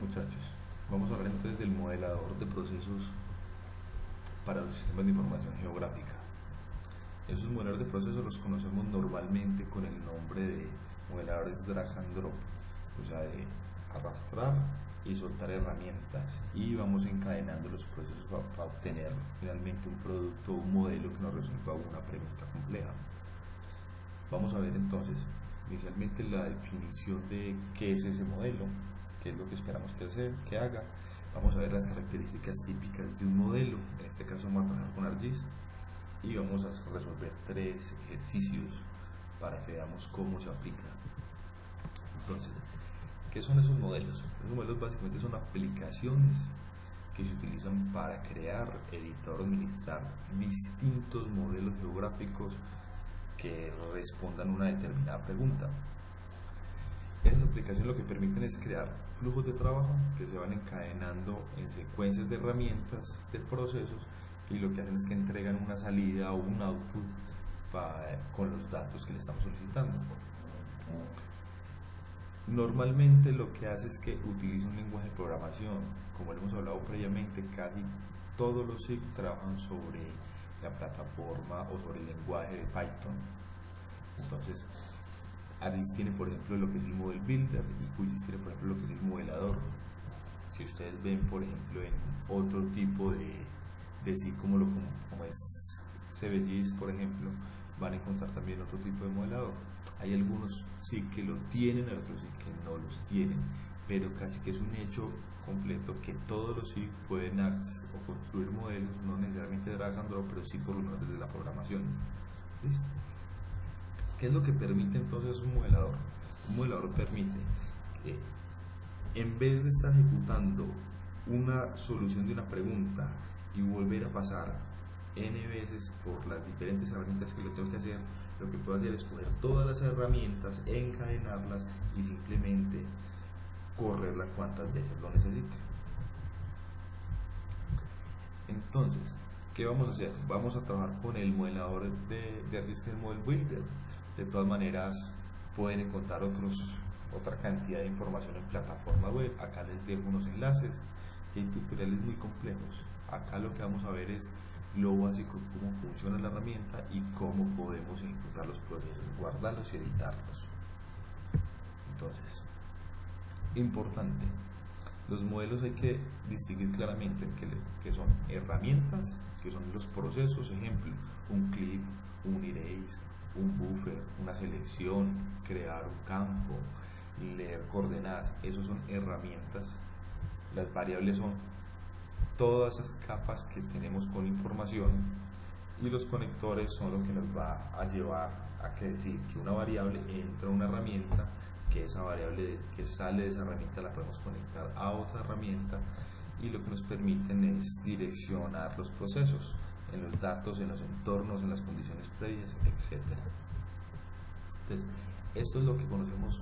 muchachos, vamos a hablar entonces del modelador de procesos para los sistemas de información geográfica. Esos modeladores de procesos los conocemos normalmente con el nombre de modeladores drag and drop, o sea, de arrastrar y soltar herramientas y vamos encadenando los procesos para obtener finalmente un producto o un modelo que nos resuelva una pregunta compleja. Vamos a ver entonces inicialmente la definición de qué es ese modelo, qué es lo que esperamos que haga. Vamos a ver las características típicas de un modelo, en este caso vamos a trabajar con ArcGIS y vamos a resolver 3 ejercicios para que veamos cómo se aplica. Entonces, ¿qué son esos modelos? Esos modelos básicamente son aplicaciones que se utilizan para crear, editar o administrar distintos modelos geográficos que respondan una determinada pregunta. Esas aplicaciones lo que permiten es crear flujos de trabajo que se van encadenando en secuencias de herramientas, de procesos, y lo que hacen es que entregan una salida o un output con los datos que le estamos solicitando. Normalmente lo que hace es que utiliza un lenguaje de programación. Como lo hemos hablado previamente, casi todos los SIG trabajan sobre la plataforma o sobre el lenguaje de Python. Entonces, ArcGIS tiene, por ejemplo, lo que es el Model Builder y QGIS tiene, por ejemplo, lo que es el modelador. Si ustedes ven, por ejemplo, en otro tipo de SIG como es CBGIS, por ejemplo, van a encontrar también otro tipo de modelador. Hay algunos sí que lo tienen, otros sí que no los tienen, pero casi que es un hecho completo que todos los SIG pueden o construir modelos, no necesariamente drag and drop, pero sí por lo menos desde la programación. ¿Listo? ¿Qué es lo que permite entonces un modelador? Un modelador permite que en vez de estar ejecutando una solución de una pregunta y volver a pasar n veces por las diferentes herramientas que lo tengo que hacer, lo que puedo hacer es coger todas las herramientas, encadenarlas y simplemente correrla cuantas veces lo necesite. Entonces, ¿qué vamos a hacer? Vamos a trabajar con el modelador de ArcGIS, que es el Model Builder. De todas maneras, pueden encontrar otra cantidad de información en plataforma web. Acá les dejo unos enlaces y hay tutoriales muy complejos. Acá lo que vamos a ver es lo básico, cómo funciona la herramienta y cómo podemos ejecutar los procesos, guardarlos y editarlos. Entonces, importante, los modelos hay que distinguir claramente que son herramientas, que son los procesos, ejemplo, un clip, un erase, un buffer, una selección, crear un campo, leer coordenadas. Esos son herramientas. Las variables son todas esas capas que tenemos con información, y los conectores son lo que nos va a llevar a decir que una variable entra a una herramienta, que esa variable que sale de esa herramienta la podemos conectar a otra herramienta, y lo que nos permiten es direccionar los procesos en los datos, en los entornos, en las condiciones previas, etc. Entonces, esto es lo que conocemos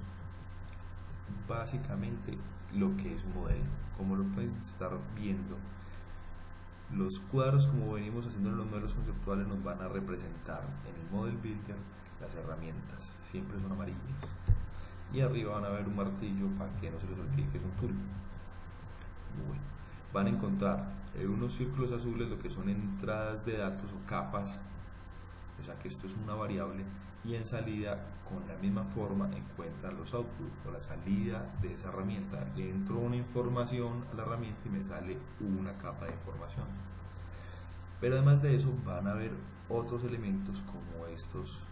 básicamente lo que es un modelo. Como lo pueden estar viendo, los cuadros, como venimos haciendo en los modelos conceptuales, nos van a representar en el Model Builder las herramientas, siempre son amarillas, y arriba van a ver un martillo para que no se les olvide que es un tool. Bueno, van a encontrar en unos círculos azules lo que son entradas de datos o capas, o sea que esto es una variable, y en salida con la misma forma encuentran los outputs o la salida de esa herramienta. Le entro una información a la herramienta y me sale una capa de información. Pero además de eso van a haber otros elementos como estos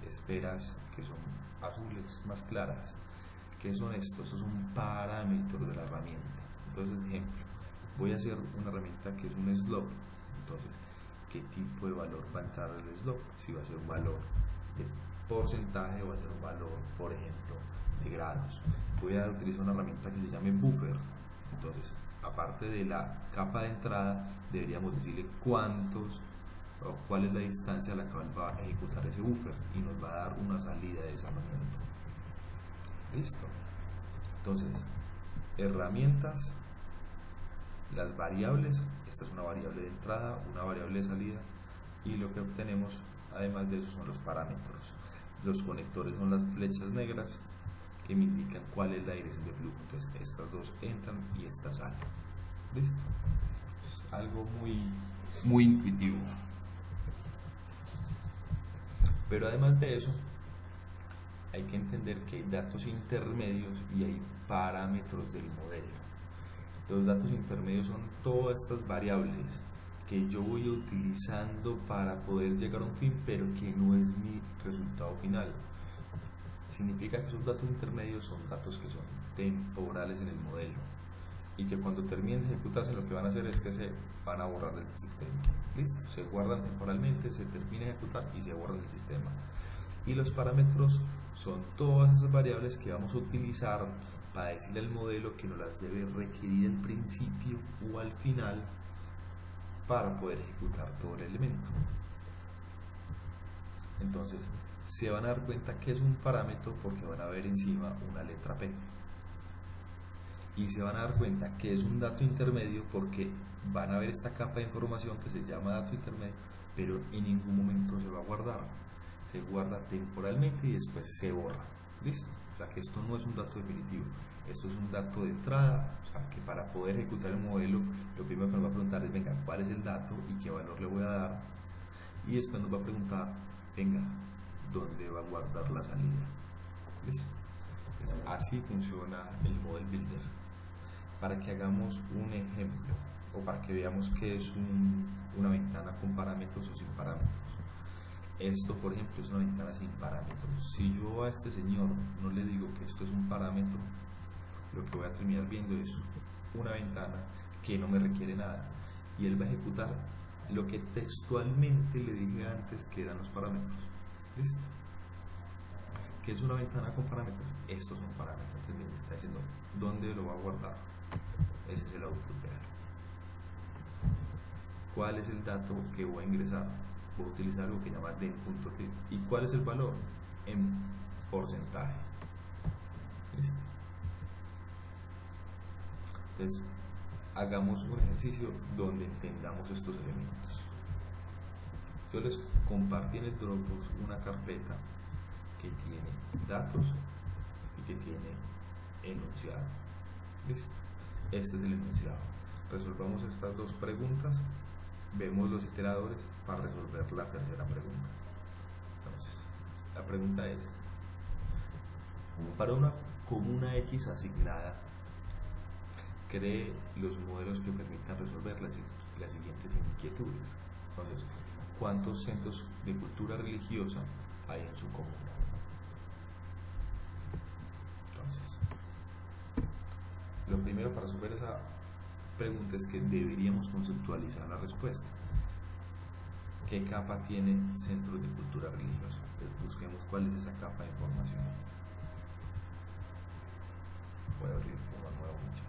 esferas que son azules más claras. ¿Qué son estos? Estos son parámetros de la herramienta. Entonces, ejemplo, voy a hacer una herramienta que es un slope. Entonces, ¿qué tipo de valor va a entrar el slope? Si va a ser un valor de porcentaje o va a ser un valor, por ejemplo, de grados. Voy a utilizar una herramienta que se llame buffer. Entonces, aparte de la capa de entrada, deberíamos decirle cuántos o cuál es la distancia a la cual va a ejecutar ese buffer, y nos va a dar una salida de esa herramienta. Listo. Entonces, herramientas, las variables, esta es una variable de entrada, una variable de salida, y lo que obtenemos además de eso son los parámetros. Los conectores son las flechas negras que me indican cuál es la dirección de flujo. Entonces estas dos entran y esta sale. ¿Listo? Es algo muy intuitivo. Pero además de eso, hay que entender que hay datos intermedios y hay parámetros del modelo. Los datos intermedios son todas estas variables que yo voy utilizando para poder llegar a un fin, pero que no es mi resultado final. Significa que esos datos intermedios son datos que son temporales en el modelo y que cuando terminen de ejecutarse lo que van a hacer es que se van a borrar del sistema. ¿Listo? Se guardan temporalmente, se termina de ejecutar y se borran del sistema. Y los parámetros son todas esas variables que vamos a utilizar para decirle al modelo que nos las debe requerir al principio o al final para poder ejecutar todo el elemento. Entonces se van a dar cuenta que es un parámetro porque van a ver encima una letra P, y se van a dar cuenta que es un dato intermedio porque van a ver esta capa de información que se llama dato intermedio, pero en ningún momento se va a guardar. Se guarda temporalmente y después se borra. ¿Listo? O sea que esto no es un dato definitivo, esto es un dato de entrada. O sea que para poder ejecutar el modelo, lo primero que nos va a preguntar es, venga, ¿cuál es el dato y qué valor le voy a dar? Y después nos va a preguntar, venga, ¿dónde va a guardar la salida? ¿Listo? Entonces, así funciona el Model Builder. Para que hagamos un ejemplo, o para que veamos qué es una ventana con parámetros o sin parámetros. Esto, por ejemplo, es una ventana sin parámetros. Si yo a este señor no le digo que esto es un parámetro, lo que voy a terminar viendo es una ventana que no me requiere nada, y él va a ejecutar lo que textualmente le dije antes que eran los parámetros. ¿Listo? ¿Qué es una ventana con parámetros? Estos son parámetros. Entonces me está diciendo dónde lo va a guardar. Ese es el output real. ¿Cuál es el dato que voy a ingresar? Voy a utilizar algo que se llama den.t. ¿Y cuál es el valor? En porcentaje. ¿Listo? Entonces, hagamos un ejercicio donde entendamos estos elementos. Yo les compartí en el Dropbox una carpeta que tiene datos y que tiene enunciado. ¿Listo? Este es el enunciado. Resolvamos estas dos preguntas, vemos los iteradores para resolver la tercera pregunta. Entonces, la pregunta es, para una comuna X asignada, cree los modelos que permitan resolver las siguientes inquietudes. Entonces, ¿cuántos centros de cultura religiosa hay en su comuna? Entonces, lo primero para resolver esa pregunta es que deberíamos conceptualizar la respuesta. ¿Qué capa tiene centros de cultura religiosa? Entonces, busquemos cuál es esa capa de información. Voy a abrir uno nuevo, muchachos.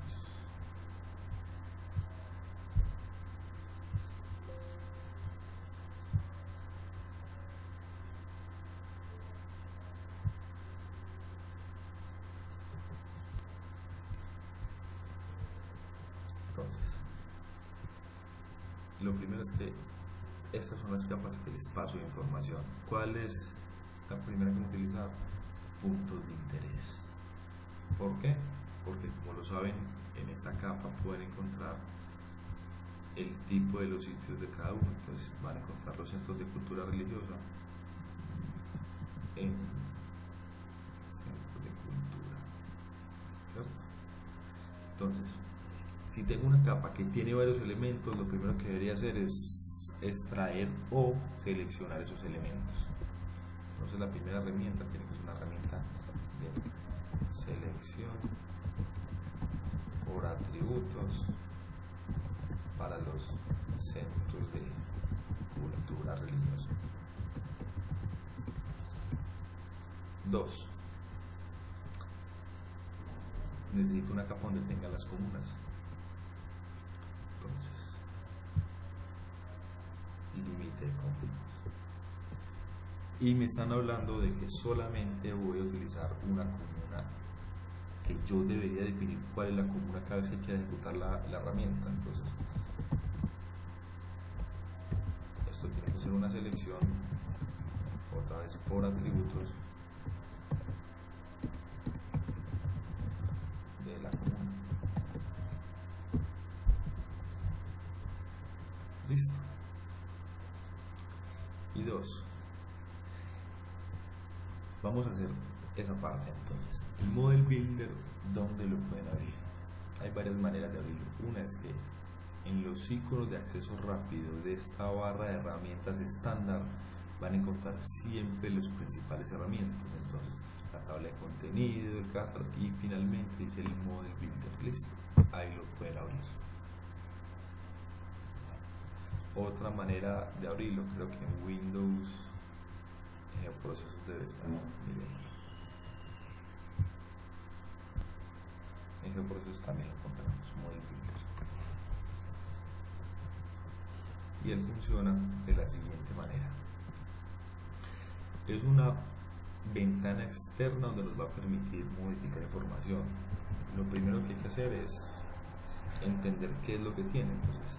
Entonces, lo primero es que estas son las capas que les paso de información. ¿Cuál es la primera que vamos a utilizar? Puntos de interés. ¿Por qué? Porque, como lo saben, en esta capa pueden encontrar el tipo de los sitios de cada uno. Entonces van a encontrar los centros de cultura religiosa en centros de cultura, ¿cierto? Entonces, si tengo una capa que tiene varios elementos, lo primero que debería hacer es extraer o seleccionar esos elementos. Entonces la primera herramienta tiene que ser una herramienta de selección por atributos para los centros de cultura religiosa. 2. Necesito una capa donde tenga las comunas. Entonces, límite de comunas. Y me están hablando de que solamente voy a utilizar una comuna, que yo debería definir cuál es la comuna cada vez que quiera ejecutar la herramienta. Entonces, esto tiene que ser una selección, otra vez por atributos, vamos a hacer esa parte entonces. El Model Builder, ¿dónde lo pueden abrir? Hay varias maneras de abrirlo. Una es que en los iconos de acceso rápido de esta barra de herramientas estándar van a encontrar siempre las principales herramientas. Entonces, la tabla de contenido, el catálogo y finalmente dice el Model Builder. Listo, ahí lo pueden abrir. Otra manera de abrirlo, creo que en Windows procesos debe estar. Miren, en geoprocesos también encontramos Model Builder. Y él funciona de la siguiente manera. Es una ventana externa donde nos va a permitir modificar información. Lo primero que hay que hacer es entender qué es lo que tiene. Entonces,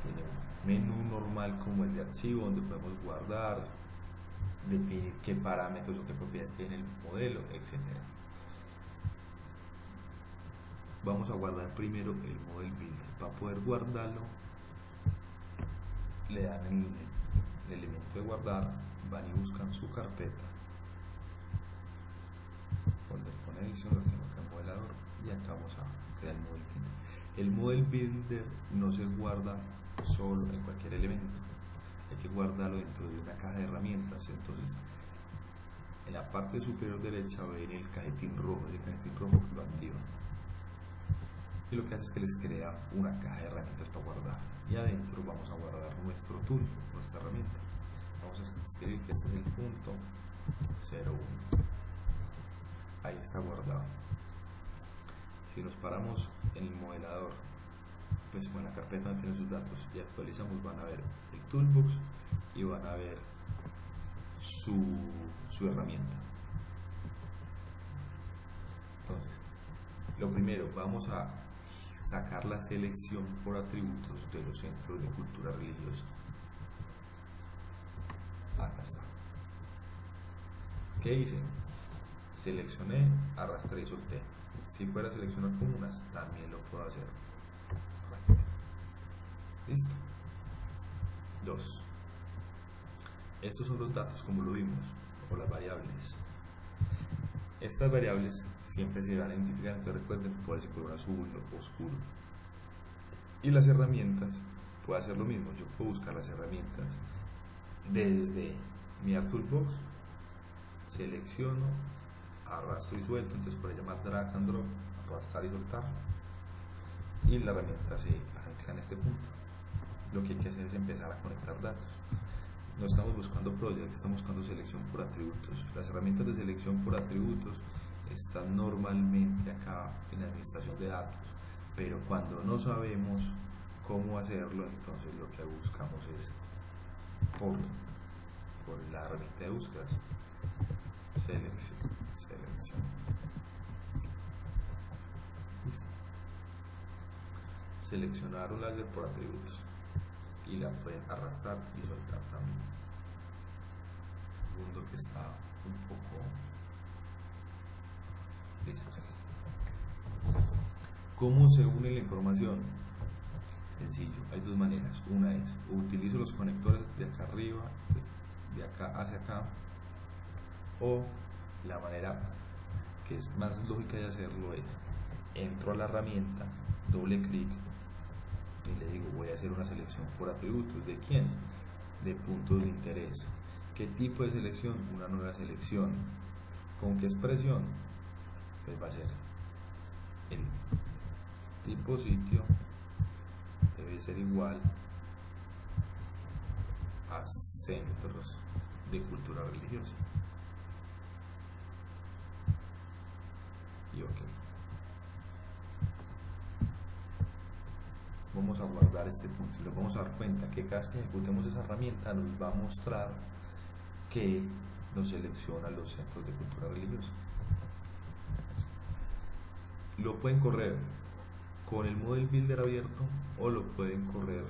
tiene un menú normal como el de archivo donde podemos guardar, definir qué parámetros o qué propiedades tiene el modelo, etc. Vamos a guardar primero el Model Builder. Para poder guardarlo, le dan el elemento de guardar, van y buscan su carpeta, folder con edición, lo tengo acá en modelador, y acá vamos a crear el Model Builder. El Model Builder no se guarda solo en cualquier elemento, hay que guardarlo dentro de una caja de herramientas. Entonces, en la parte superior derecha ven el cajetín rojo, ese cajetín rojo que lo activa, y lo que hace es que les crea una caja de herramientas para guardar, y adentro vamos a guardar nuestro tool, nuestra herramienta. Vamos a escribir que este es el punto 01, ahí está guardado. Si nos paramos en el modelador, pues en la carpeta donde tienen sus datos y actualizamos, van a ver el toolbox y van a ver su herramienta. Entonces, lo primero, vamos a sacar la selección por atributos de los centros de cultura religiosa. Acá está. ¿Qué hice? Seleccioné, arrastré y solté. Si fuera a seleccionar comunas, también lo puedo hacer. Listo. 2. Estos son los datos como lo vimos, o las variables. Estas variables siempre se van a identificar, entonces recuerden, puede ser color azul o oscuro. Y las herramientas, puedo hacer lo mismo, yo puedo buscar las herramientas desde mi toolbox, selecciono, arrastro y suelto, entonces puede llamar drag and drop, arrastrar y soltar, y la herramienta se ancla en este punto. Lo que hay que hacer es empezar a conectar datos. No estamos buscando project, estamos buscando selección por atributos. Las herramientas de selección por atributos están normalmente acá en la administración de datos, pero cuando no sabemos cómo hacerlo, entonces lo que buscamos es por la herramienta de búsquedas, selección. Listo. Seleccionar un láser por atributos y la pueden arrastrar y soltar también. Segundo que está un poco listo. ¿Cómo se une la información? Sencillo, hay dos maneras. Una es, utilizo los conectores de acá arriba, de acá hacia acá, o la manera que es más lógica de hacerlo es, entro a la herramienta, doble clic y le digo, voy a hacer una selección por atributos. ¿De quién? De puntos de interés. ¿Qué tipo de selección? Una nueva selección. ¿Con qué expresión? Pues va a ser el tipo sitio debe ser igual a centros de cultura religiosa. Y ok. Vamos a guardar este punto y nos vamos a dar cuenta que cada vez que ejecutemos esa herramienta nos va a mostrar que nos selecciona los centros de cultura religiosa. Lo pueden correr con el Model Builder abierto o lo pueden correr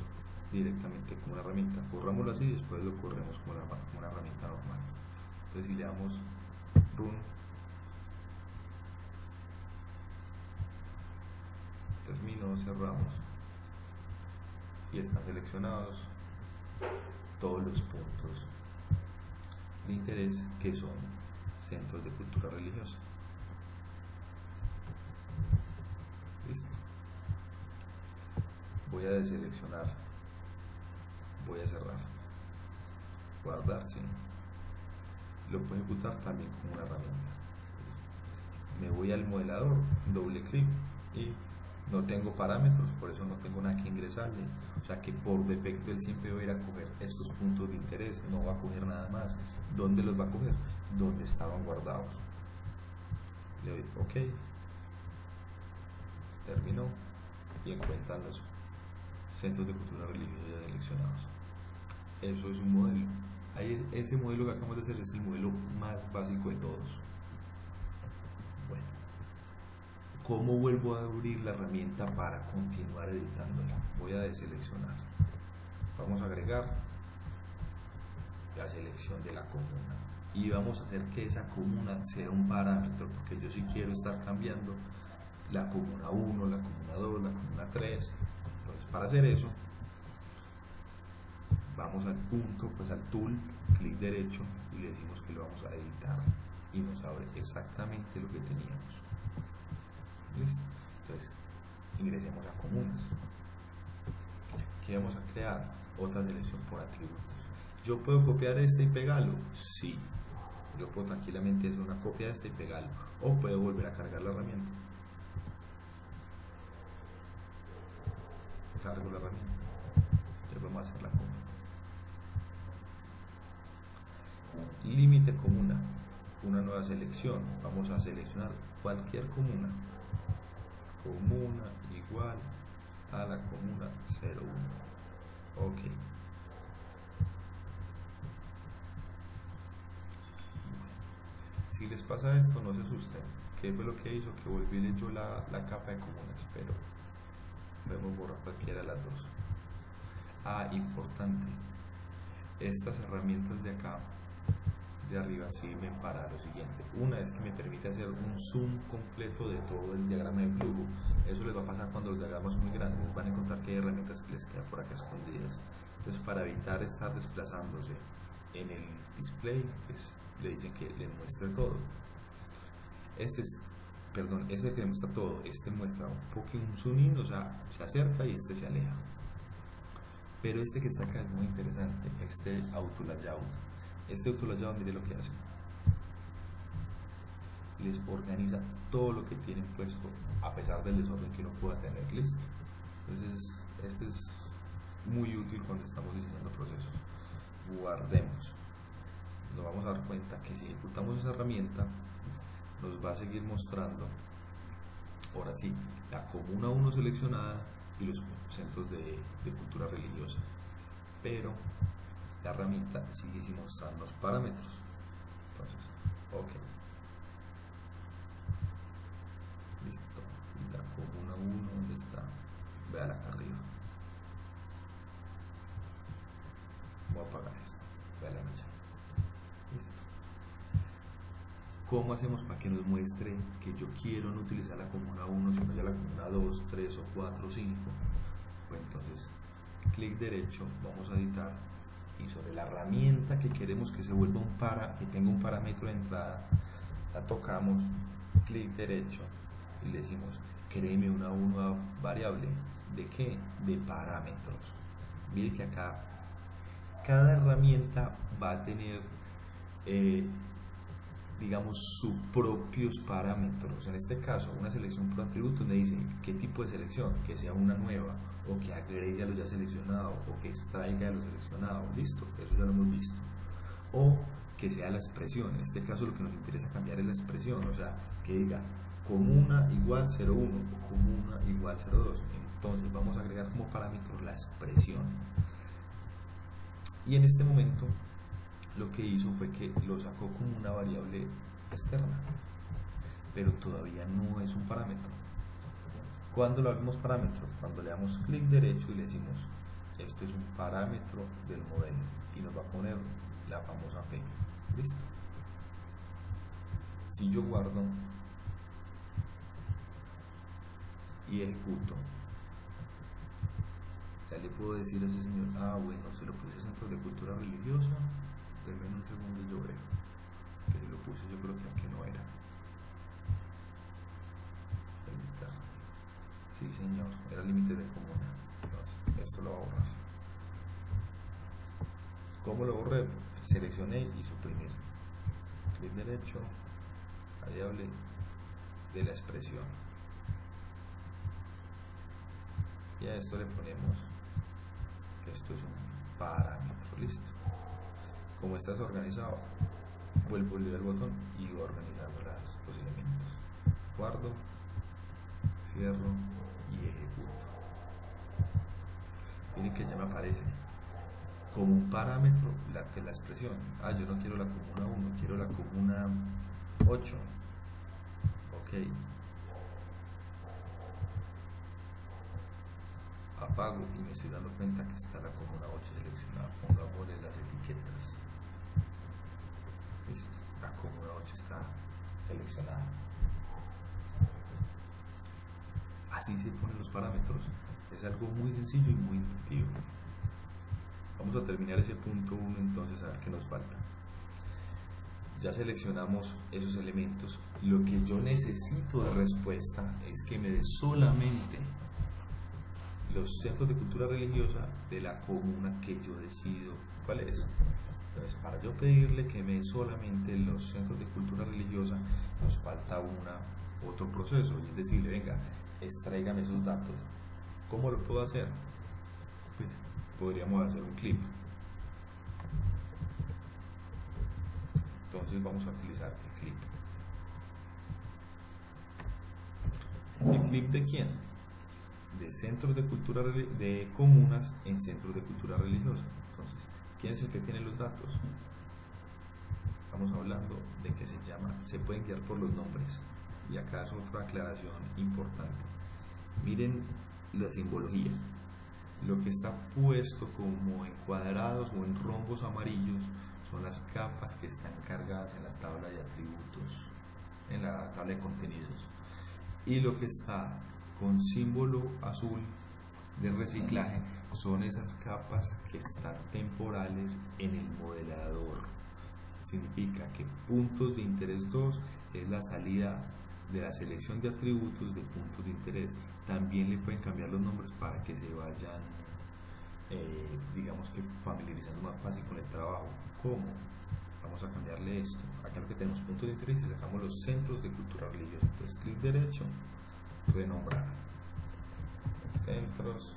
directamente con una herramienta. Corrámoslo así y después lo corremos con una herramienta normal. Entonces si le damos Run, termino, cerramos y están seleccionados todos los puntos de interés que son centros de cultura religiosa. Listo. Voy a deseleccionar, voy a cerrar, guardar, sí. Lo puedo ejecutar también como una herramienta. Me voy al modelador, doble clic y no tengo parámetros, por eso no tengo nada que ingresarle. O sea que por defecto él siempre va a ir a coger estos puntos de interés, no va a coger nada más. ¿Dónde los va a coger? Donde estaban guardados. Le doy OK, terminó y encuentran los centros de cultura religiosa seleccionados. Eso es un modelo. Ese modelo que acabamos de hacer es el modelo más básico de todos. Bueno, ¿cómo vuelvo a abrir la herramienta para continuar editándola? Voy a deseleccionar. Vamos a agregar la selección de la comuna y vamos a hacer que esa comuna sea un parámetro, porque yo sí quiero estar cambiando la comuna 1, la comuna 2, la comuna 3. Entonces, para hacer eso, vamos al punto, pues al tool, clic derecho y le decimos que lo vamos a editar y nos abre exactamente lo que teníamos. ¿Listo? Entonces, ingresemos a comunas. ¿Qué vamos a crear? Otra selección por atributos. ¿Yo puedo copiar este y pegarlo? Sí. Yo puedo tranquilamente hacer una copia de este y pegarlo. O puedo volver a cargar la herramienta. Cargo la herramienta. Ya vamos a hacer la compra. Límite comuna. Una nueva selección. Vamos a seleccionar cualquier comuna. Comuna igual a la comuna 01. OK. Si les pasa esto, no se asusten. ¿Qué fue lo que hizo? Que volví y leyó la capa de comunas, pero podemos borrar cualquiera de las dos. Importante. Estas herramientas de acá, de arriba, sirven para lo siguiente. Una es que me permite hacer un zoom completo de todo el diagrama de flujo. Eso les va a pasar cuando los diagramas son muy grandes. Van a encontrar que hay herramientas que les quedan por acá escondidas. Entonces, para evitar estar desplazándose en el display, pues le dicen que le muestre todo. Este que muestra todo, este muestra un zoom in, o sea, se acerca y este se aleja. Pero este que está acá es muy interesante, este auto layout. Este auto layout, mire lo que hace. Les organiza todo lo que tienen puesto, a pesar del desorden que uno pueda tener. Listo. Entonces, este es muy útil cuando estamos diseñando procesos. Guardemos. Nos vamos a dar cuenta que si ejecutamos esa herramienta, nos va a seguir mostrando, ahora sí, la comuna 1 seleccionada y los centros de cultura religiosa. Pero la herramienta sigue sin mostrarnos parámetros. Entonces, OK. Listo. Y la comuna 1, ¿dónde está? Vean acá arriba. Voy a apagar esto. Vean allá. Listo. ¿Cómo hacemos para que nos muestre que yo quiero no utilizar la comuna 1, sino ya la comuna 2, 3 o 4 o 5? Pues entonces, clic derecho, vamos a editar y sobre la herramienta que queremos que se vuelva que tenga un parámetro de entrada, la tocamos, clic derecho y le decimos créeme una nueva variable. ¿De qué? De parámetros. Mire que acá cada herramienta va a tener digamos sus propios parámetros. En este caso, una selección por atributos me dice qué tipo de selección, que sea una nueva o que agregue a lo ya seleccionado o que extraiga de lo seleccionado. Listo, eso ya lo hemos visto. O que sea la expresión. En este caso lo que nos interesa cambiar es la expresión, o sea, que diga comuna igual 01 o comuna igual 02. Entonces vamos a agregar como parámetro la expresión. Y en este momento lo que hizo fue que lo sacó como una variable externa, pero todavía no es un parámetro. ¿Cuándo lo hagamos parámetro? Cuando le damos clic derecho y le decimos esto es un parámetro del modelo y nos va a poner la famosa P. Listo. Si yo guardo y ejecuto, ya le puedo decir a ese señor, bueno, se lo puse centro de cultura religiosa. Denme un segundo y yo veo. lo puse yo creo que aquí no era. Sí señor, era límite de comuna. Entonces, esto lo voy a borrar. ¿Cómo lo borré? Seleccioné y suprimir. Clic derecho, variable de la expresión. Y a esto le ponemos que esto es un parámetro, listo. Como está desorganizado, vuelvo a el botón y voy organizando los elementos. Guardo, cierro y ejecuto. Miren que ya me aparece como un parámetro la expresión. Yo no quiero la comuna 1, quiero la comuna 8. Ok. Apago y me estoy dando cuenta que está la comuna 8 seleccionada. Pongámosle las etiquetas. Listo, la comuna 8 está seleccionada. Así se ponen los parámetros. Es algo muy sencillo y muy intuitivo. Vamos a terminar ese punto 1 entonces, a ver qué nos falta. Ya seleccionamos esos elementos. Lo que yo necesito de respuesta es que me dé solamente los centros de cultura religiosa de la comuna que yo decido cuál es. Entonces, para yo pedirle que me dé solamente los centros de cultura religiosa, nos falta otro proceso, y es decirle, venga, extráigame esos datos. ¿Cómo lo puedo hacer? Pues podríamos hacer un clip. Entonces vamos a utilizar el clip. ¿El clip de quién? De centros de cultura de comunas en centros de cultura religiosa. Entonces, ¿quién es el que tiene los datos? Estamos hablando de que se pueden guiar por los nombres. Y acá es otra aclaración importante. Miren la simbología. Lo que está puesto como en cuadrados o en rombos amarillos son las capas que están cargadas en la tabla de atributos, en la tabla de contenidos. Y lo que está con símbolo azul de reciclaje son esas capas que están temporales en el modelador. Significa que puntos de interés 2 es la salida de la selección de atributos de puntos de interés. También le pueden cambiar los nombres para que se vayan, digamos que familiarizando más fácil con el trabajo. ¿Cómo? Vamos a cambiarle esto. Acá lo que tenemos puntos de interés y sacamos los centros de cultura religiosa. Entonces, clic derecho, renombrar. Centros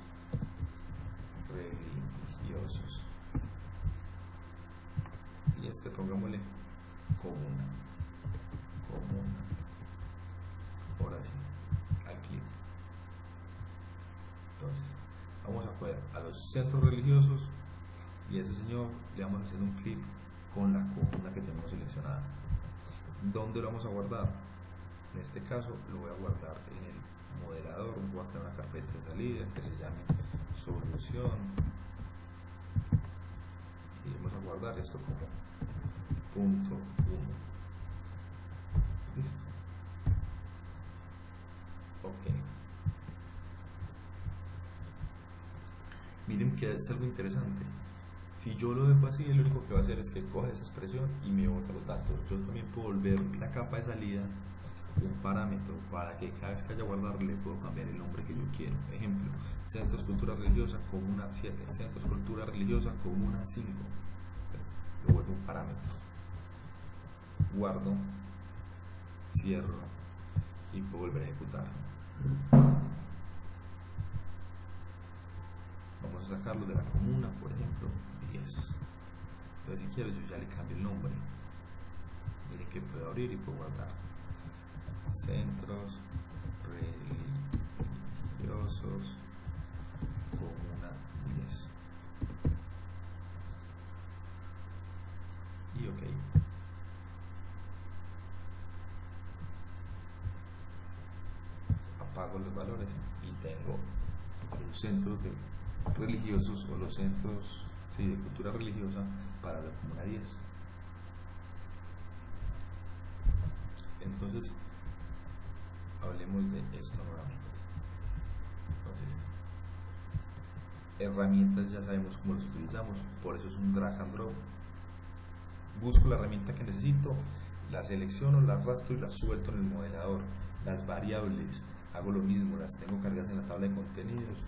religiosos. Y pongámosle comuna. Ahora sí, aquí. Entonces, vamos a coger a los centros religiosos y a ese señor le vamos a hacer un clic con la comuna que tenemos seleccionada. ¿Dónde lo vamos a guardar? En este caso lo voy a guardar en el modelador. Voy a crear una carpeta de salida que se llame solución y vamos a guardar esto como punto 1. Listo. Ok. Miren que es algo interesante. Si yo lo dejo así, lo único que va a hacer es que coge esa expresión y me bota los datos. Yo también puedo volver la capa de salida un parámetro para que cada vez que haya guardar le puedo cambiar el nombre que yo quiero. Ejemplo, Centros Cultura Religiosa comuna 7, Centros Cultura Religiosa comuna 5. Entonces, lo vuelvo un parámetro. Guardo, cierro y puedo volver a ejecutar. Vamos a sacarlo de la comuna, por ejemplo, 10. Entonces, si quiero, yo ya le cambio el nombre. Miren que puedo abrir y puedo guardar. Centros religiosos comuna 10. Y ok. Apago los valores y tengo los centros religiosos o los centros de cultura religiosa para la comuna 10. Entonces, hablemos de esto nuevamente. Entonces, herramientas ya sabemos cómo las utilizamos, por eso es un drag and drop. Busco la herramienta que necesito, las selecciono, las arrastro y las suelto en el modelador. Las variables, hago lo mismo, las tengo cargadas en la tabla de contenidos,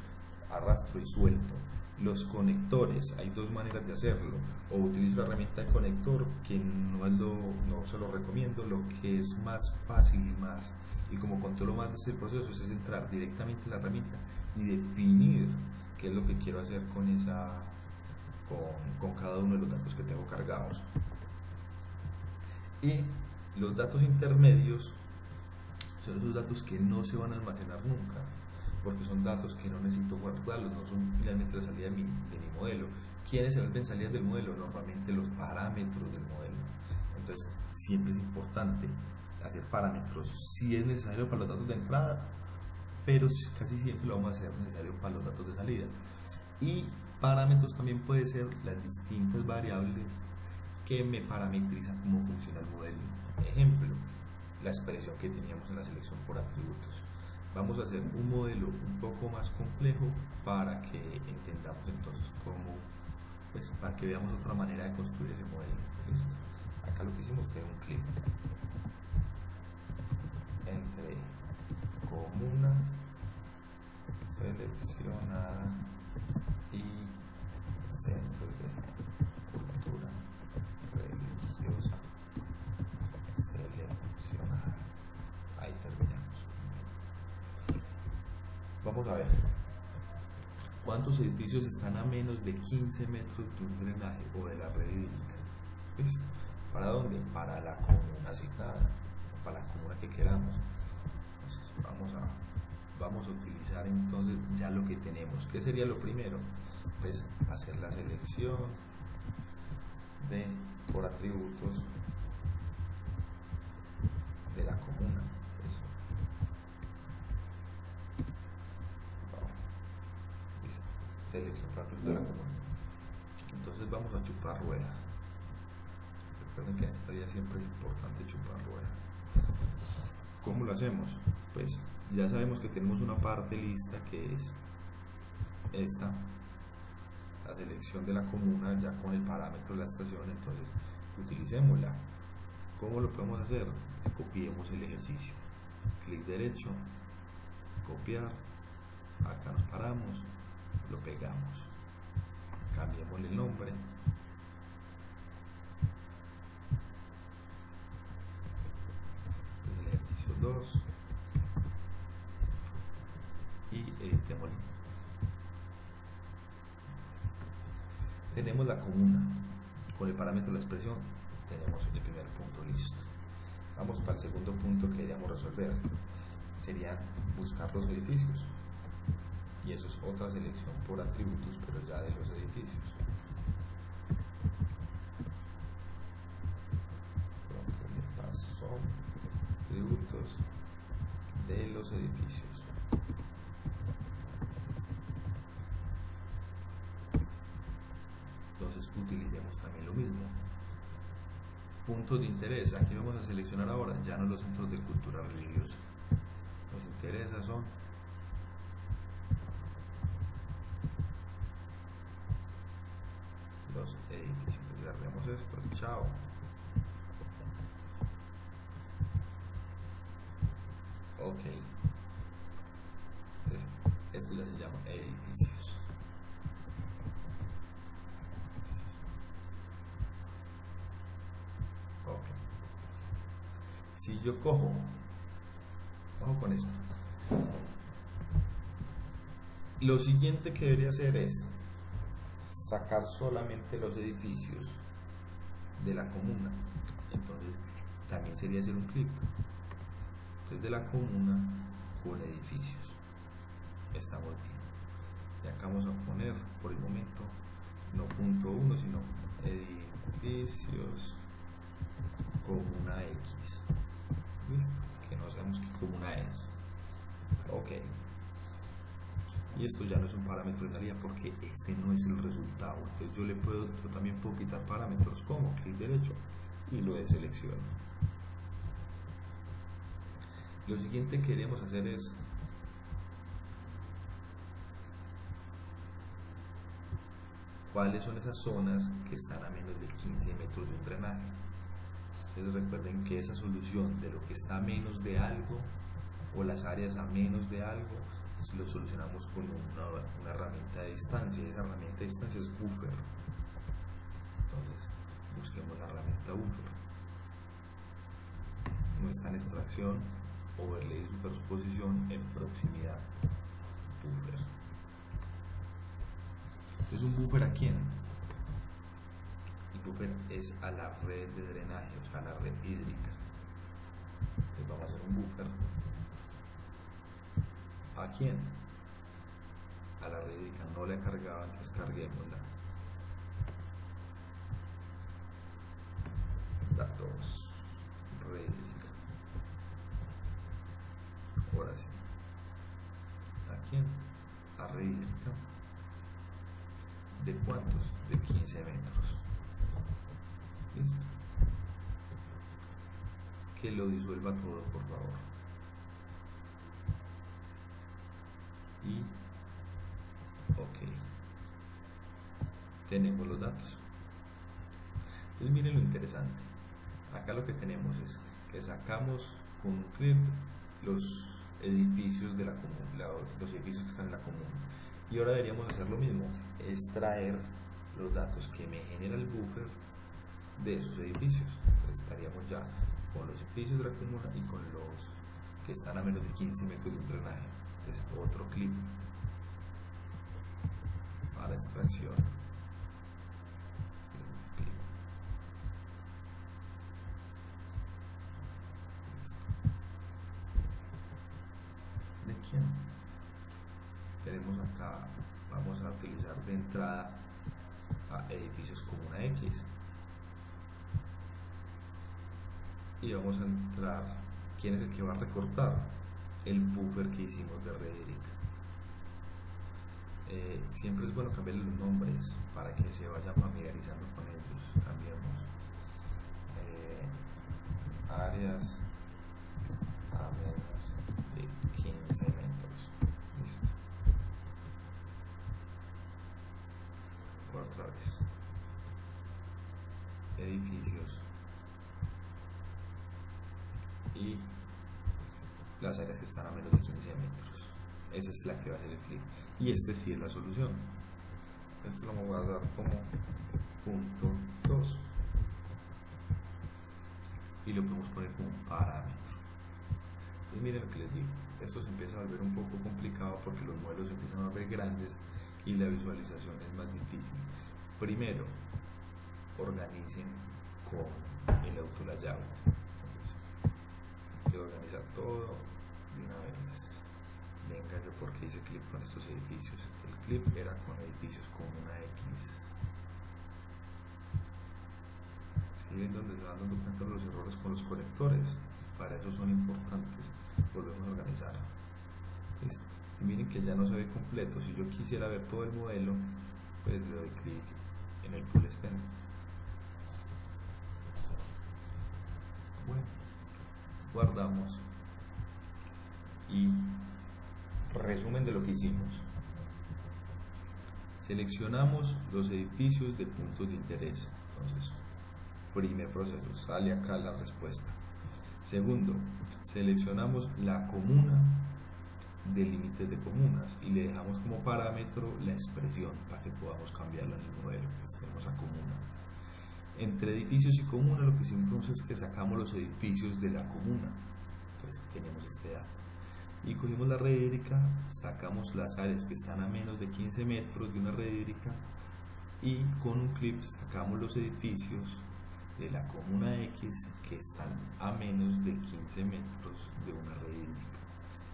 arrastro y suelto. Los conectores, hay dos maneras de hacerlo: o utilizo la herramienta de conector, que no se lo recomiendo. Lo que es más fácil y como controlo más de este proceso es entrar directamente en la herramienta y definir qué es lo que quiero hacer con cada uno de los datos que tengo cargados. Y los datos intermedios son esos datos que no se van a almacenar nunca, porque son datos que no necesito guardarlos, no son finalmente la salida de mi modelo. ¿Quiénes se ven salidas del modelo? Normalmente los parámetros del modelo. Entonces siempre es importante hacer parámetros, si es necesario para los datos de entrada, pero casi siempre lo vamos a hacer necesario para los datos de salida. Y parámetros también puede ser las distintas variables que me parametrizan cómo funciona el modelo. Ejemplo, la expresión que teníamos en la selección por atributos. Vamos a hacer un modelo un poco más complejo para que entendamos entonces cómo, pues, para que veamos otra manera de construir ese modelo. ¿Listo? Acá lo que hicimos fue un clic entre comuna seleccionada y centros de cultura religiosa seleccionada. Ahí terminamos. Vamos a ver cuántos edificios están a menos de 15 metros de un drenaje o de la red hídrica. ¿Listo? ¿Para dónde? Para la comuna asignada, para la comuna que queramos. Entonces, vamos a utilizar entonces ya lo que tenemos. ¿Qué sería lo primero? Pues hacer la selección por atributos de la comuna. Selección por atributos de la comuna. Entonces vamos a chupar rueda. Recuerden que en esta vida siempre es importante chupar rueda. ¿Cómo lo hacemos? Pues ya sabemos que tenemos una parte lista que es esta, la selección de la comuna, ya con el parámetro de la estación. Entonces utilicémosla. ¿Cómo lo podemos hacer? Pues copiemos el ejercicio, clic derecho, copiar, acá nos paramos, lo pegamos, cambiémosle el nombre, el ejercicio 2 y editémoslo. Tenemos la comuna con el parámetro de la expresión, tenemos el primer punto listo. Vamos para el segundo punto que queríamos resolver, sería buscar los edificios, y eso es otra selección por atributos, pero ya de los edificios. ¿Qué me pasó? Atributos de los edificios. Entonces utilicemos también lo mismo. Puntos de interés, aquí vamos a seleccionar ahora ya no los centros de cultura religiosa. Nos interesa son los edificios. Cerremos esto, chao. Ok, entonces, esto ya se llama edificios. Ok, si yo cojo, ojo con esto, lo siguiente que debería hacer es sacar solamente los edificios de la comuna. Entonces también sería hacer un clic, entonces de la comuna con edificios. Estamos bien. Y acá vamos a poner por el momento no punto 1 sino edificios comuna X. ¿Listo? Que no sabemos qué comuna es. Ok, y esto ya no es un parámetro de salida porque este no es el resultado. Entonces yo también puedo quitar parámetros como clic derecho y lo deselecciono. Lo siguiente que queremos hacer es cuáles son esas zonas que están a menos de 15 metros de un drenaje. Entonces recuerden que esa solución de lo que está a menos de algo o las áreas a menos de algo lo solucionamos con una herramienta de distancia, y esa herramienta de distancia es buffer. Entonces busquemos la herramienta buffer. No está en extracción, overlay y superposición, en proximidad, buffer. Entonces, ¿un buffer a quién? El buffer es a la red de drenaje, o sea, a la red hídrica. Entonces vamos a hacer un buffer. ¿A quién? A la red hídrica. No la he cargado, entonces carguémosla. Datos, red hídrica. Ahora sí. ¿A quién? A red hídrica. ¿De cuántos? De 15 metros. ¿Listo? Que lo disuelva todo, por favor. Y ok, tenemos los datos. Entonces miren lo interesante. Acá lo que tenemos es que sacamos con un clip los edificios de la comuna, los edificios que están en la comuna, y ahora deberíamos hacer lo mismo, extraer los datos que me genera el buffer de esos edificios. Entonces estaríamos ya con los edificios de la comuna y con los que están a menos de 15 metros de un drenaje. Entonces otro clip para extracción. ¿De quién? Tenemos acá, vamos a utilizar de entrada a edificios comuna X y vamos a entrar. ¿Quién es el que va a recortar? El buffer que hicimos de red hídrica. Siempre es bueno cambiar los nombres para que se vayan familiarizando con ellos. Cambiamos áreas a menos de 15 metros. Listo. Otra vez. Edificios y las áreas que están a menos de 15 metros. Esa es la que va a ser el clip. Y este sí es la solución. Esto lo vamos a guardar como punto 2 y lo podemos poner como un parámetro. Entonces miren lo que les digo, esto se empieza a volver un poco complicado porque los modelos empiezan a volver grandes y la visualización es más difícil. Primero, organicen con el autolayout. Quiero organizar todo de una vez. Venga, yo porque hice clip con estos edificios. El clip era con edificios con una X. ¿Sí ven donde se van dando cuenta de los errores con los conectores? Para eso son importantes. Volvemos a organizar. ¿Listo? Y miren que ya no se ve completo. Si yo quisiera ver todo el modelo, pues le doy clic en el full extend. Bueno, guardamos y resumen de lo que hicimos. Seleccionamos los edificios de puntos de interés. Entonces, primer proceso, sale acá la respuesta. Segundo, seleccionamos la comuna de límites de comunas y le dejamos como parámetro la expresión para que podamos cambiarla en el modelo. Entonces tenemos a comuna. Entre edificios y comuna lo que hicimos es que sacamos los edificios de la comuna. Entonces tenemos este dato. Y cogimos la red hídrica, sacamos las áreas que están a menos de 15 metros de una red hídrica y con un clip sacamos los edificios de la comuna X que están a menos de 15 metros de una red hídrica.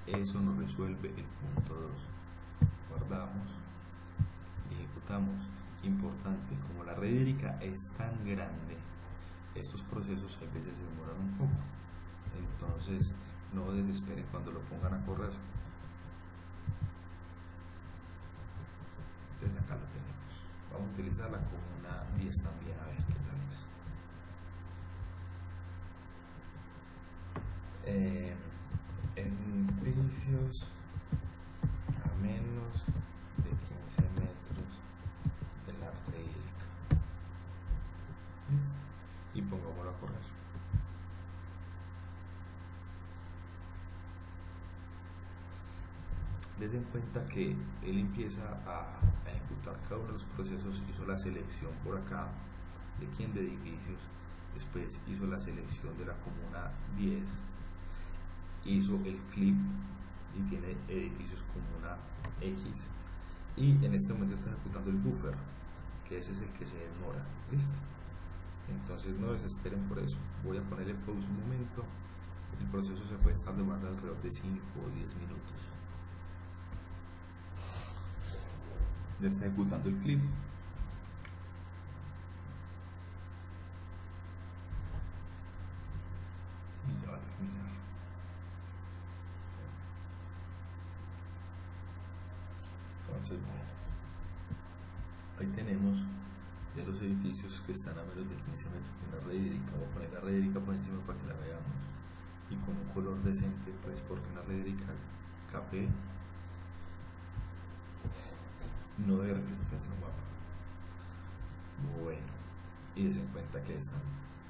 Eso nos resuelve el punto 2. Guardamos y ejecutamos. Importante, como la red hídrica es tan grande, estos procesos a veces se demoran un poco. Entonces, no desesperen cuando lo pongan a correr. Entonces acá lo tenemos. Vamos a utilizar la comuna 10 también, a ver qué tal es. Edificios a menos de 15 metros de la red hídrica. Listo. Y pongámoslo a correr. Des en cuenta que él empieza a ejecutar cada uno de los procesos, hizo la selección por acá de quién, de edificios, después hizo la selección de la comuna 10, hizo el clip y tiene edificios comuna X, y en este momento está ejecutando el buffer, que ese es el que se demora. Listo, entonces no desesperen por eso. Voy a poner en pausa un momento. El proceso se puede estar demorando alrededor de 5 o 10 minutos. Ya está ejecutando el clip. Y ya va a terminar. Entonces, bueno, ahí tenemos ya los edificios que están a menos de 15 metros de la red hídrica. Voy a poner la red hídrica por encima para que la veamos, y con un color decente, pues, porque una red hídrica café no debe representarse en un mapa. Bueno, y des en cuenta que están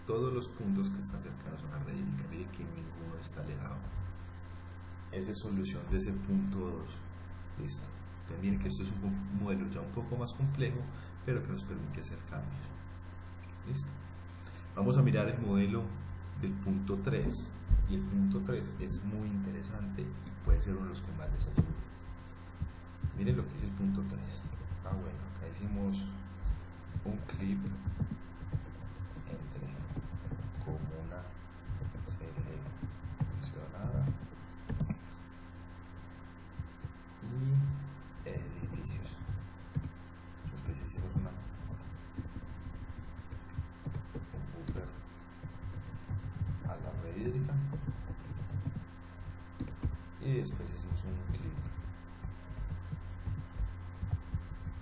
todos los puntos que están cercanos a una red hídrica. Mire que ninguno está alejado. Esa es solución de ese punto 2. Listo. Entonces miren que esto es un modelo ya un poco más complejo, pero que nos permite hacer cambios. Listo. Vamos a mirar el modelo del punto 3. Y el punto 3 es muy interesante y puede ser uno de los que más les ayude. Miren lo que es el punto 3. Ah, bueno, acá hicimos un clip entre comuna seleccionada y edificios. Después hicimos un buffer a la red hídrica y después hicimos un clip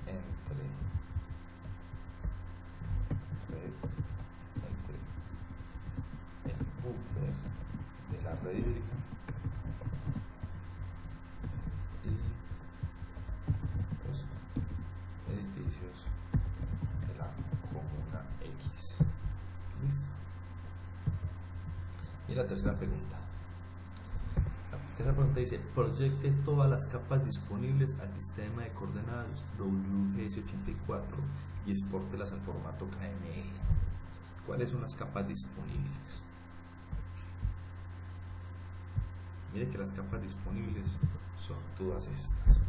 entre el buffer de la red hídrica y los edificios de la comuna X. ¿Listo? Y la tercera pregunta. Esa pregunta dice: proyecte todas las capas disponibles al sistema de coordenadas WGS84 y expórtelas al formato KML. ¿Cuáles son las capas disponibles? Mire que las capas disponibles son todas estas.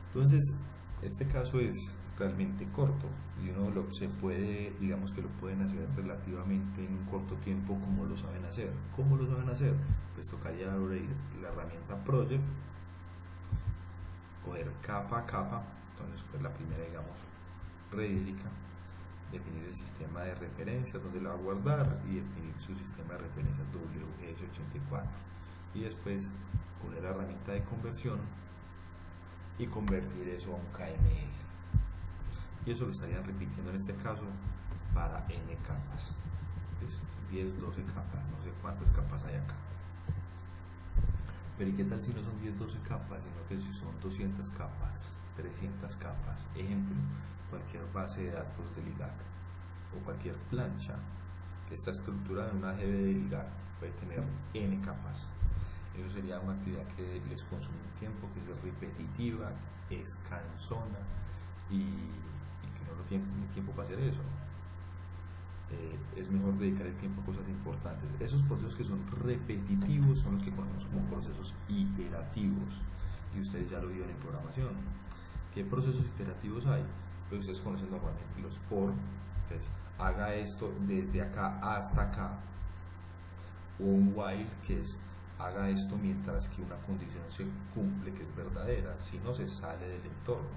Entonces, este caso es realmente corto y uno se puede, digamos que lo pueden hacer relativamente en un corto tiempo, como lo saben hacer. ¿Cómo lo saben hacer? Pues tocaría abrir la herramienta Project, coger capa a capa. Entonces, pues la primera, digamos, red hídrica, definir el sistema de referencias donde la va a guardar y definir su sistema de referencias WGS84, y después coger la herramienta de conversión y convertir eso a un KML, y eso lo estarían repitiendo en este caso para n capas. Pues 10, 12 capas, no sé cuántas capas hay acá. Pero ¿y qué tal si no son 10, 12 capas, sino que si son 200 capas, 300 capas? Ejemplo, cualquier base de datos del IGAC o cualquier plancha que está estructurada en una GB del IGAC puede tener n capas. Eso sería una actividad que les consume un tiempo, que es repetitiva, es cansona y que no tienen tiempo para hacer eso. Es mejor dedicar el tiempo a cosas importantes. Esos procesos que son repetitivos son los que conocemos como procesos iterativos, y ustedes ya lo vieron en programación. ¿Qué procesos iterativos hay? Pues ustedes conocen normalmente los for. Entonces, haga esto desde acá hasta acá, o un while, que es haga esto mientras que una condición se cumple, que es verdadera, si no se sale del entorno.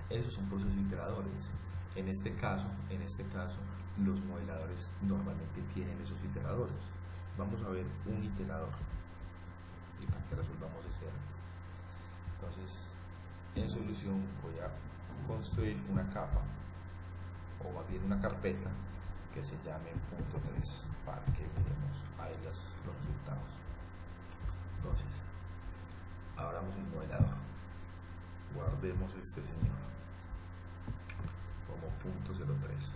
Esos son procesos iteradores. En este caso, los modeladores normalmente tienen esos iteradores. Vamos a ver un iterador y para que resolvamos ese reto. Entonces, en solución voy a construir una capa, o más bien una carpeta, que se llame punto 3 para que miremos ahí los resultados. Entonces, abramos el modelador, guardemos este señor como punto 03.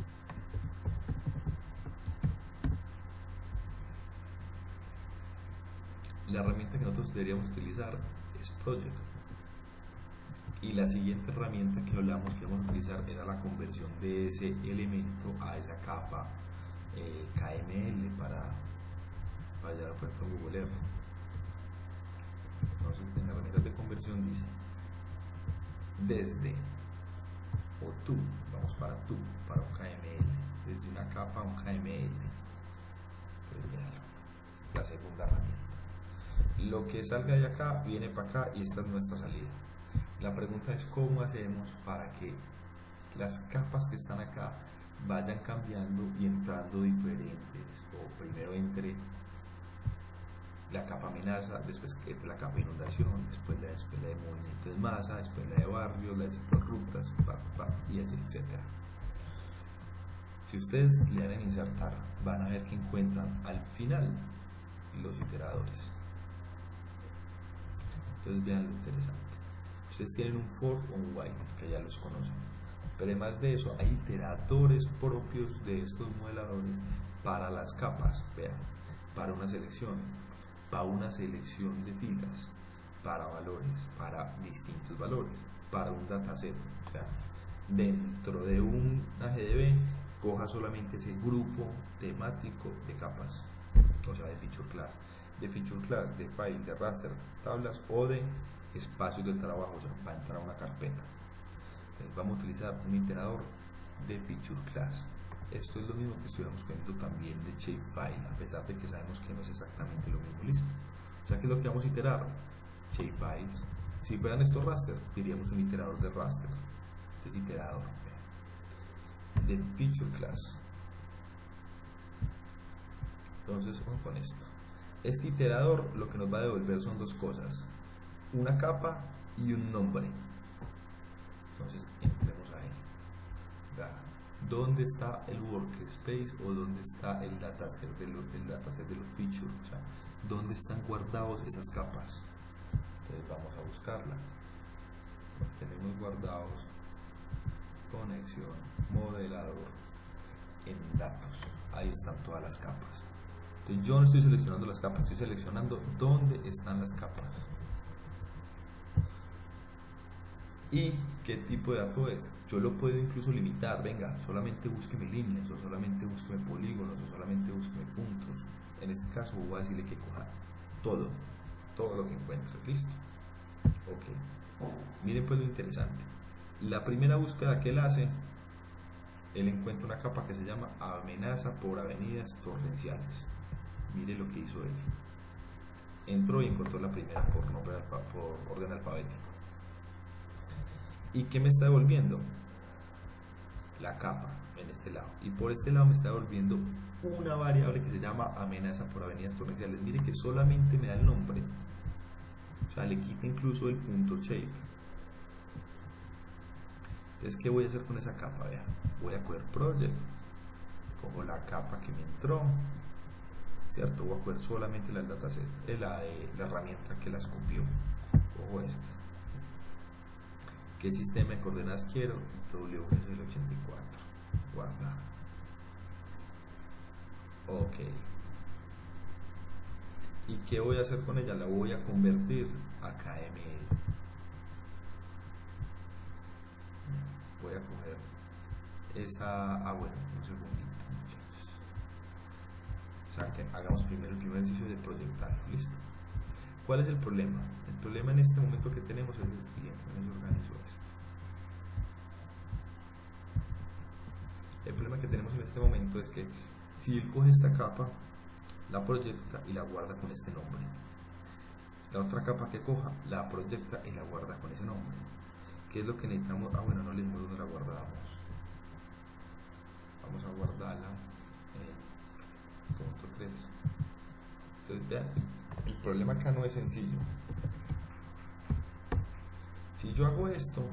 La herramienta que nosotros deberíamos utilizar es project. Y la siguiente herramienta que hablamos que vamos a utilizar era la conversión de ese elemento a esa capa KML para ya lo pueden en Google Earth. Entonces en la herramienta de conversión dice desde o tú, vamos para tú, para un KML, desde una capa a un KML. Entonces vean, la segunda herramienta. Lo que salga de acá viene para acá y esta es nuestra salida. La pregunta es cómo hacemos para que las capas que están acá vayan cambiando y entrando diferentes, o primero entre la capa amenaza, después que la capa inundación, después la de movimiento de masa, después la de barrios, la de ciclorrutas, y así, etc. Si ustedes le dan en insertar, van a ver que encuentran al final los iteradores. Entonces vean lo interesante. Ustedes tienen un for o un while, que ya los conocen. Pero además de eso, hay iteradores propios de estos modeladores para las capas. Vean, para una selección de filas, para valores, para distintos valores, para un dataset. O sea, dentro de un GDB, coja solamente ese grupo temático de capas, o sea, de feature class, de file, de raster, tablas o de espacios de trabajo, o sea, va a entrar a una carpeta. Entonces vamos a utilizar un iterador de feature class. Esto es lo mismo que estuviéramos viendo también de shapefile, a pesar de que sabemos que no es exactamente lo mismo. Listo. O sea, ¿qué es lo que vamos a iterar? Shapefiles. Si fueran estos raster, diríamos un iterador de raster. Este es iterador de feature class. Entonces, vamos con esto. Este iterador lo que nos va a devolver son dos cosas: una capa y un nombre. Entonces, entremos ahí. ¿Dónde está el workspace o dónde está el dataset de los features? O sea, ¿dónde están guardados esas capas? Entonces vamos a buscarla. Tenemos guardados conexión, modelador, en datos. Ahí están todas las capas. Entonces yo no estoy seleccionando las capas, estoy seleccionando dónde están las capas. ¿Y qué tipo de dato es? Yo lo puedo incluso limitar. Venga, solamente búsqueme líneas, o solamente búsqueme polígonos, o solamente búsqueme puntos. En este caso voy a decirle que coja todo lo que encuentre. ¿Listo? Ok. Miren pues lo interesante. La primera búsqueda que él hace, él encuentra una capa que se llama amenaza por avenidas torrenciales. Mire lo que hizo él. Entró y encontró la primera por orden alfabético. ¿Y qué me está devolviendo? La capa en este lado. Y por este lado me está devolviendo una variable que se llama amenaza por avenidas torrenciales. Mire que solamente me da el nombre. O sea, le quita incluso el punto shape. Entonces, ¿qué voy a hacer con esa capa? Vean, voy a coger project, cojo la capa que me entró, ¿cierto? Voy a coger solamente la dataset, la herramienta que las copió. Cojo esta. ¿Qué sistema de coordenadas quiero? WS84. Guarda. Ok. ¿Y qué voy a hacer con ella? La voy a convertir a KML. Voy a coger esa. Bueno, un segundito, muchachos. Hagamos primero el primer ejercicio de proyectar. Listo. ¿Cuál es el problema? El problema en este momento que tenemos es el siguiente. Yo organizo esto. El problema que tenemos en este momento es que si él coge esta capa, la proyecta y la guarda con este nombre. La otra capa que coja, la proyecta y la guarda con ese nombre. ¿Qué es lo que necesitamos? Bueno, no le dijimos dónde la guardamos. Vamos a guardarla en punto 3. Entonces vean, el problema acá no es sencillo. Si yo hago esto,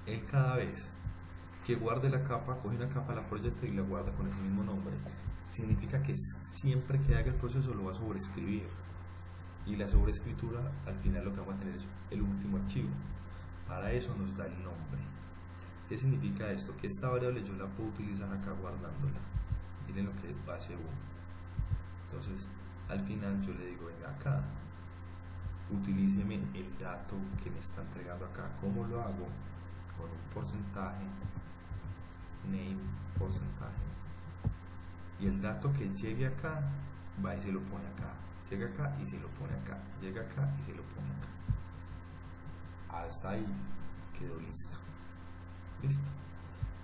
él cada vez que guarde la capa, coge una capa, la proyecta y la guarda con ese mismo nombre. Significa que siempre que haga el proceso lo va a sobreescribir. Y la sobreescritura, al final lo que vamos a tener es el último archivo. Para eso nos da el nombre. ¿Qué significa esto? Que esta variable yo la puedo utilizar acá guardándola. Miren lo que va a hacer uno. Entonces, al final yo le digo, venga acá, utilíceme el dato que me está entregando acá. ¿Cómo lo hago? Con un porcentaje, name, porcentaje, y el dato que llegue acá va y se lo pone acá, llega acá y se lo pone acá, llega acá y se lo pone acá. Hasta ahí quedó listo. Listo.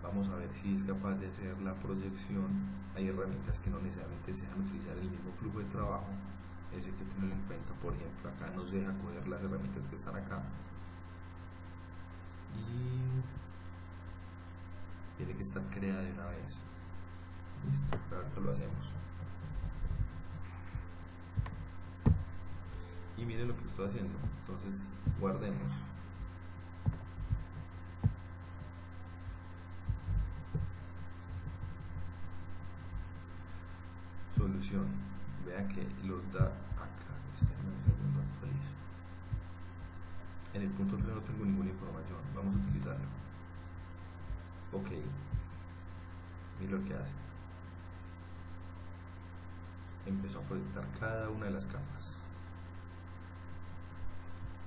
Vamos a ver si es capaz de hacer la proyección. Hay herramientas que no necesariamente se dejan utilizar el mismo flujo de trabajo, eso hay que tenerlo en cuenta. Por ejemplo, acá nos deja coger las herramientas que están acá y tiene que estar creada de una vez. Listo, ahorita lo hacemos. Y mire lo que estoy haciendo. Entonces guardemos. Solución. Vean que los da acá. Esperen un segundo, actualizo. En el punto 3 no tengo ninguna información. Vamos a utilizarlo. Ok. Mira lo que hace. Empezó a proyectar cada una de las capas.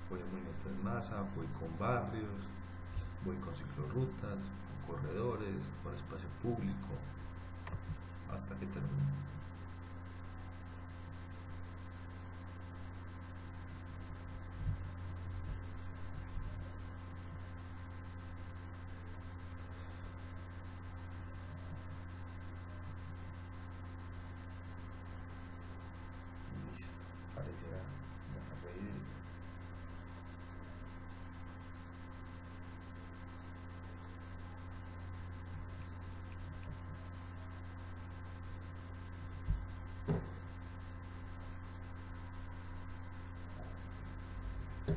Voy a movimiento en masa, voy con barrios, voy con ciclorrutas, con corredores, con espacio público, hasta que termine. Listo, parecerá una red.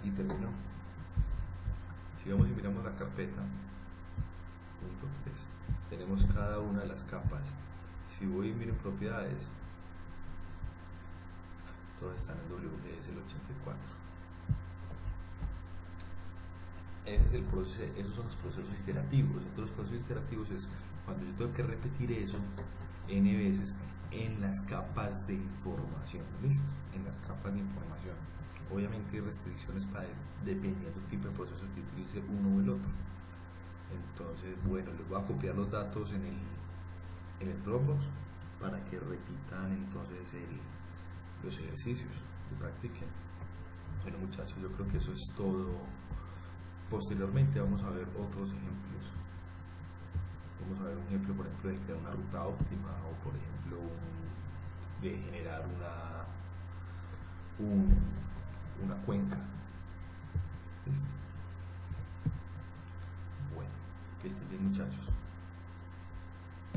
Y terminó. Si vamos y miramos la carpeta, punto 3, tenemos cada una de las capas. Si voy y miro propiedades, todas están en WGS el 84. Ese es el proceso, esos son los procesos iterativos. Entonces, los procesos iterativos es cuando yo tengo que repetir eso n veces en las capas de información. ¿Listo? En las capas de información. Obviamente hay restricciones para dependiendo del tipo de proceso que utilice uno o el otro. Entonces, bueno, les voy a copiar los datos en el Dropbox para que repitan entonces los ejercicios y practiquen. Bueno, muchachos, yo creo que eso es todo. Posteriormente vamos a ver otros ejemplos. Vamos a ver un ejemplo, por ejemplo, de crear una ruta óptima, o por ejemplo de generar una cuenca. ¿Listo? Bueno, que estén bien, muchachos.